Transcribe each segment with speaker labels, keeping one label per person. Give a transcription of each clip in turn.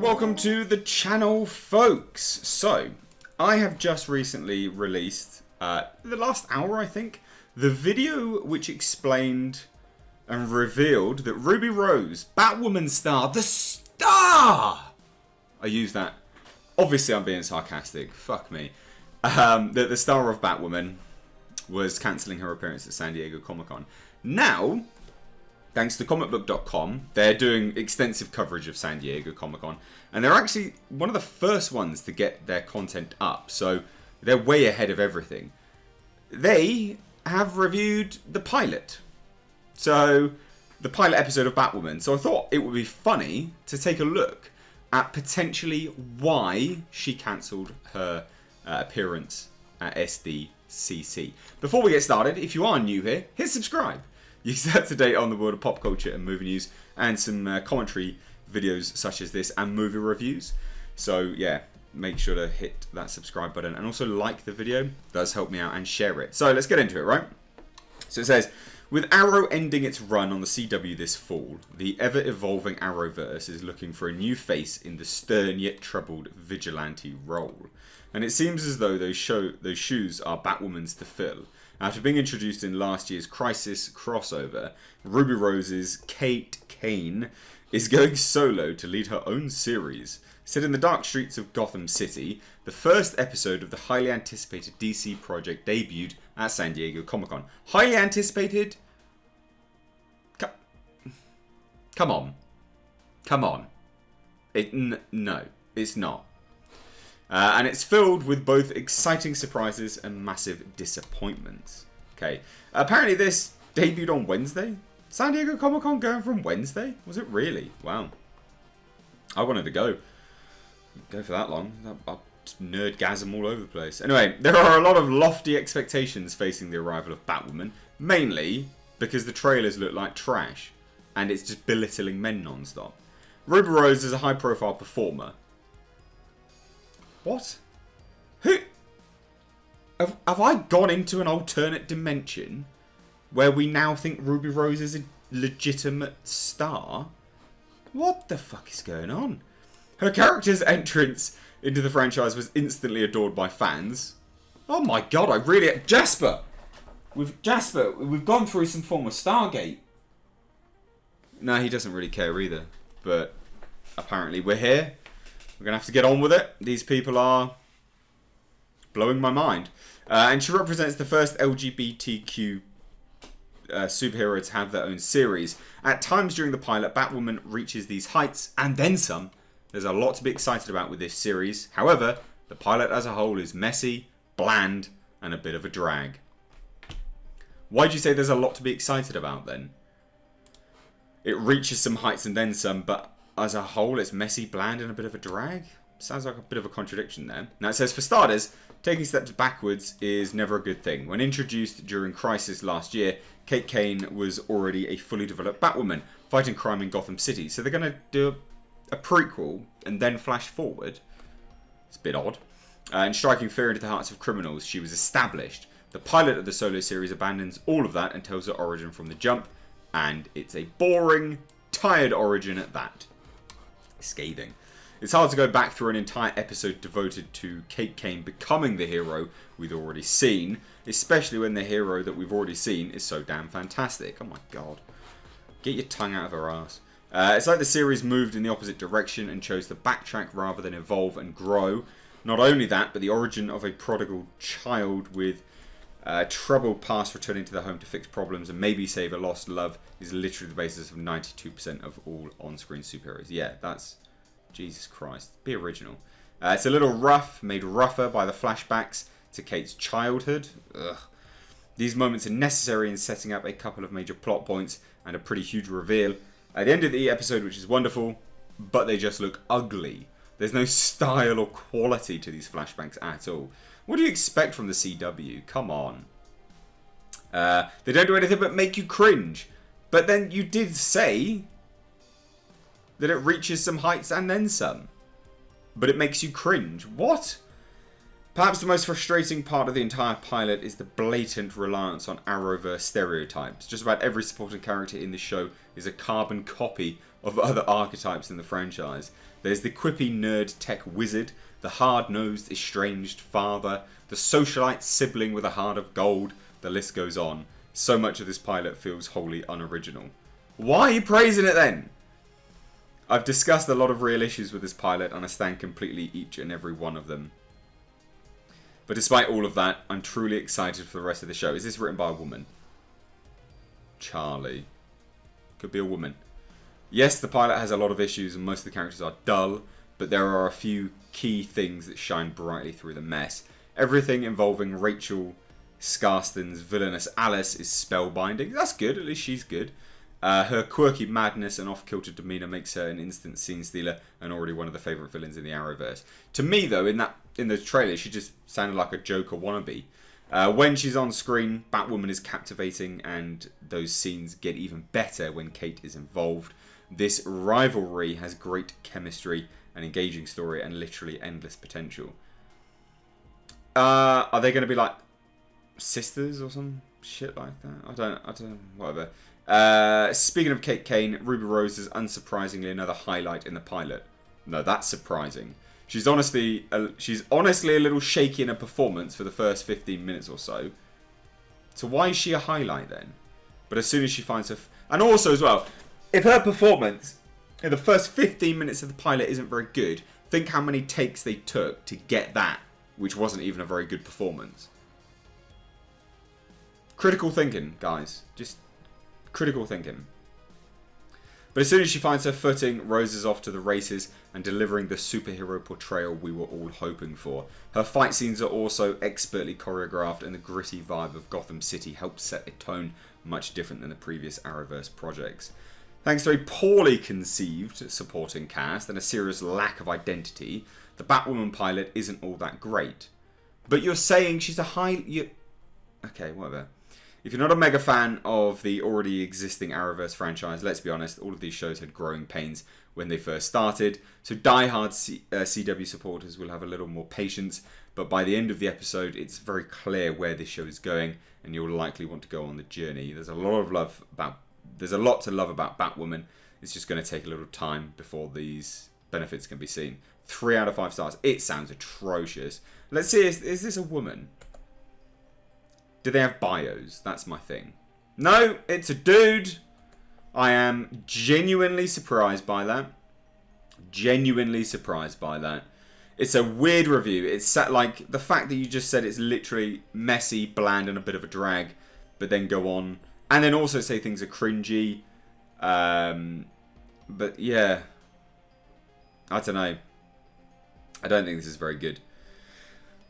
Speaker 1: Welcome to the channel, folks. So, I have just recently released, the last hour I think, the video which explained and revealed that Ruby Rose, Batwoman star, the star! I use that. Obviously I'm being sarcastic, fuck me. That the star of Batwoman was cancelling her appearance at San Diego Comic-Con. Now, thanks to comicbook.com, they're doing extensive coverage of San Diego Comic-Con, and they're actually one of the first ones to get their content up, so they're way ahead of everything. They have reviewed the pilot. So, the pilot episode of Batwoman. So I thought it would be funny to take a look at potentially why she cancelled her appearance at SDCC. Before we get started, if you are new here, hit subscribe. You can stay up to date on the world of pop culture and movie news, and some commentary videos such as this and movie reviews. So yeah, make sure to hit that subscribe button and also like the video. It does help me out, and share it. So let's get into it, right? So it says, with Arrow ending its run on the CW this fall, the ever-evolving Arrowverse is looking for a new face in the stern yet troubled vigilante role. And it seems as though those shoes are Batwoman's to fill. After being introduced in last year's Crisis crossover, Ruby Rose's Kate Kane is going solo to lead her own series. Set in the dark streets of Gotham City, the first episode of the highly anticipated DC project debuted at San Diego Comic-Con. Highly anticipated? Come on. Come on. No, it's not. And it's filled with both exciting surprises and massive disappointments. Okay. Apparently this debuted on Wednesday. San Diego Comic-Con going from Wednesday? Was it really? Wow. I wanted to go for that long. I'll just nerdgasm all over the place. Anyway, there are a lot of lofty expectations facing the arrival of Batwoman. Mainly because the trailers look like trash. And it's just belittling men non-stop. Ruby Rose is a high-profile performer. What? Who? Have I gone into an alternate dimension where we now think Ruby Rose is a legitimate star? What the fuck is going on? Her character's entrance into the franchise was instantly adored by fans. Oh my god, I really... Jasper, we've gone through some form of Stargate. No, he doesn't really care either. But apparently we're here. We're going to have to get on with it. These people are blowing my mind. And she represents the first LGBTQ superhero to have their own series. At times during the pilot, Batwoman reaches these heights and then some. There's a lot to be excited about with this series. However, the pilot as a whole is messy, bland, and a bit of a drag. Why'd you say there's a lot to be excited about then? It reaches some heights and then some, but as a whole, it's messy, bland, and a bit of a drag. Sounds like a bit of a contradiction there. Now it says, for starters, taking steps backwards is never a good thing. When introduced during Crisis last year, Kate Kane was already a fully developed Batwoman, fighting crime in Gotham City. So they're going to do a prequel and then flash forward. It's a bit odd. And striking fear into the hearts of criminals, she was established. The pilot of the solo series abandons all of that and tells her origin from the jump. And it's a boring, tired origin at that. Scathing. It's hard to go back through an entire episode devoted to Kate Kane becoming the hero we've already seen, especially when the hero that we've already seen is so damn fantastic. Oh my god. Get your tongue out of her ass. It's like the series moved in the opposite direction and chose to backtrack rather than evolve and grow. Not only that, but the origin of a prodigal child with troubled past returning to their home to fix problems and maybe save a lost love is literally the basis of 92% of all on-screen superheroes. Yeah, that's... Jesus Christ. Be original. It's a little rough, made rougher by the flashbacks to Kate's childhood. Ugh. These moments are necessary in setting up a couple of major plot points and a pretty huge reveal at the end of the episode, which is wonderful, but they just look ugly. There's no style or quality to these flashbacks at all. What do you expect from the CW? Come on. They don't do anything but make you cringe. But then you did say that it reaches some heights and then some. But it makes you cringe. What? Perhaps the most frustrating part of the entire pilot is the blatant reliance on Arrowverse stereotypes. Just about every supporting character in the show is a carbon copy of other archetypes in the franchise. There's the quippy nerd tech wizard, the hard-nosed estranged father, the socialite sibling with a heart of gold. The list goes on. So much of this pilot feels wholly unoriginal. Why are you praising it then? I've discussed a lot of real issues with this pilot and I stand completely each and every one of them. But despite all of that, I'm truly excited for the rest of the show. Is this written by a woman? Charlie. Could be a woman. Yes, the pilot has a lot of issues and most of the characters are dull, but there are a few key things that shine brightly through the mess. Everything involving Rachel Scarston's villainous Alice is spellbinding. That's good, at least she's good. Her quirky madness and off-kilter demeanour makes her an instant scene stealer and already one of the favourite villains in the Arrowverse. To me, though, in the trailer, she just sounded like a Joker wannabe. When she's on screen, Batwoman is captivating and those scenes get even better when Kate is involved. This rivalry has great chemistry, an engaging story, and literally endless potential. Are they going to be like sisters or some shit like that? I don't, whatever. Speaking of Kate Kane, Ruby Rose is unsurprisingly another highlight in the pilot. No, that's surprising. She's honestly a little shaky in her performance for the first 15 minutes or so. So why is she a highlight then? But as soon as she finds her... And also as well, if her performance in the first 15 minutes of the pilot isn't very good, think how many takes they took to get that, which wasn't even a very good performance. Critical thinking, guys. Just critical thinking. But as soon as she finds her footing, Rose is off to the races and delivering the superhero portrayal we were all hoping for. Her fight scenes are also expertly choreographed and the gritty vibe of Gotham City helps set a tone much different than the previous Arrowverse projects. Thanks to a poorly conceived supporting cast and a serious lack of identity, the Batwoman pilot isn't all that great. But you're saying she's a Okay, whatever. If you're not a mega fan of the already existing Arrowverse franchise, let's be honest, all of these shows had growing pains when they first started, so die-hard CW supporters will have a little more patience, but by the end of the episode, it's very clear where this show is going, and you'll likely want to go on the journey. There's a lot to love about Batwoman. It's just going to take a little time before these benefits can be seen. 3 out of 5 stars. It sounds atrocious. Let's see, is this a woman? Do they have bios? That's my thing. No, it's a dude. I am genuinely surprised by that. Genuinely surprised by that. It's a weird review. It's like the fact that you just said it's literally messy, bland, and a bit of a drag, but then go on and then also say things are cringy. But yeah, I don't know. I don't think this is very good.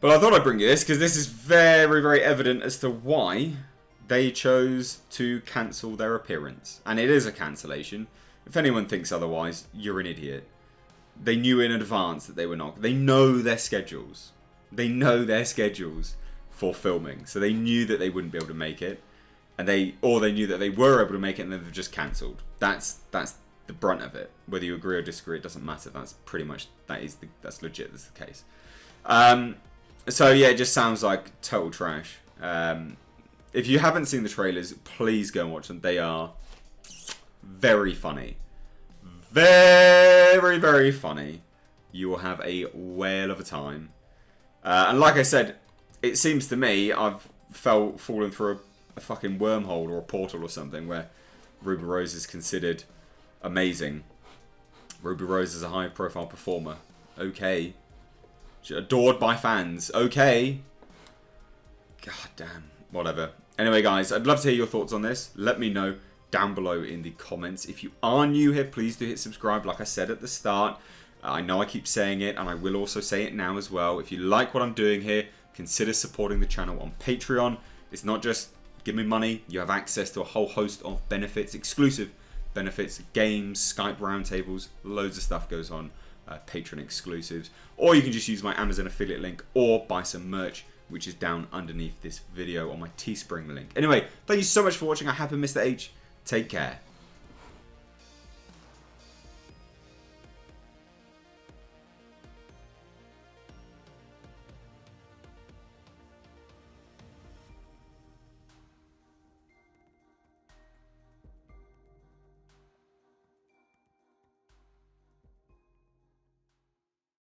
Speaker 1: But I thought I'd bring you this because this is very, very evident as to why they chose to cancel their appearance. And it is a cancellation. If anyone thinks otherwise, you're an idiot. They knew in advance that they were not. They know their schedules. They know their schedules for filming. So they knew that they wouldn't be able to make it. Or they knew that they were able to make it and then they've just cancelled. That's the brunt of it. Whether you agree or disagree, it doesn't matter. That's pretty much, that's legit, that's the case. So yeah, it just sounds like total trash. If you haven't seen the trailers, please go and watch them. They are very funny. Very, very funny. You will have a whale of a time. And like I said, it seems to me I've fallen through a fucking wormhole or a portal or something where Ruby Rose is considered amazing. Ruby Rose is a high profile performer. Okay. Adored by fans. Okay. God damn. Whatever. Anyway, guys, I'd love to hear your thoughts on this. Let me know down below in the comments. If you are new here, please do hit subscribe like I said at the start. I know I keep saying it, and I will also say it now as well. If you like what I'm doing here, consider supporting the channel on Patreon. It's not just give me money. You have access to a whole host of benefits, exclusive benefits, games, Skype roundtables, loads of stuff goes on. Patreon exclusives, or you can just use my Amazon affiliate link or buy some merch, which is down underneath this video on my Teespring link. Anyway, thank you so much for watching. I have been Mr. H. Take care.